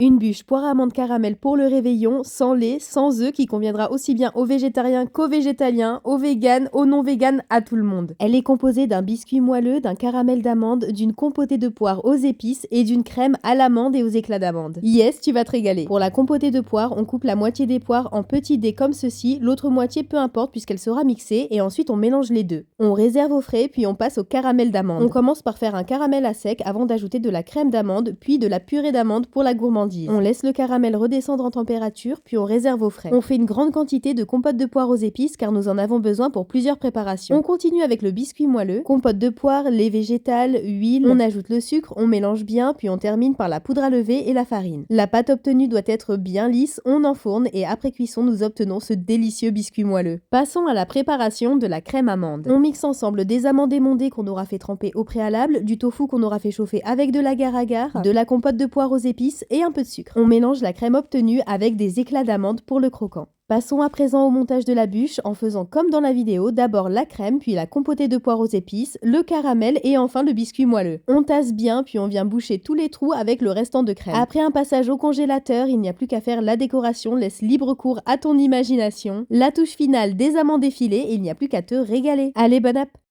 Une bûche poire amande caramel pour le réveillon, sans lait, sans œufs, qui conviendra aussi bien aux végétariens qu'aux végétaliens, aux véganes, aux non-véganes, à tout le monde. Elle est composée d'un biscuit moelleux, d'un caramel d'amande, d'une compotée de poire aux épices et d'une crème à l'amande et aux éclats d'amande. Yes, tu vas te régaler. Pour la compotée de poire, on coupe la moitié des poires en petits dés comme ceci, l'autre moitié peu importe puisqu'elle sera mixée, et ensuite on mélange les deux. On réserve au frais puis on passe au caramel d'amande. On commence par faire un caramel à sec avant d'ajouter de la crème d'amande puis de la purée d'amande pour la gourmandise. On laisse le caramel redescendre en température, puis on réserve au frais. On fait une grande quantité de compote de poire aux épices car nous en avons besoin pour plusieurs préparations. On continue avec le biscuit moelleux, compote de poire, lait végétal, huile, on ajoute le sucre, on mélange bien, puis on termine par la poudre à lever et la farine. La pâte obtenue doit être bien lisse, on enfourne et après cuisson nous obtenons ce délicieux biscuit moelleux. Passons à la préparation de la crème amande. On mixe ensemble des amandes émondées qu'on aura fait tremper au préalable, du tofu qu'on aura fait chauffer avec de l'agar-agar, de la compote de poire aux épices et un peu de sucre. On mélange la crème obtenue avec des éclats d'amande pour le croquant. Passons à présent au montage de la bûche en faisant comme dans la vidéo, d'abord la crème, puis la compotée de poire aux épices, le caramel et enfin le biscuit moelleux. On tasse bien puis on vient boucher tous les trous avec le restant de crème. Après un passage au congélateur, il n'y a plus qu'à faire la décoration, laisse libre cours à ton imagination. La touche finale des amandes effilées, il n'y a plus qu'à te régaler. Allez, bonne app!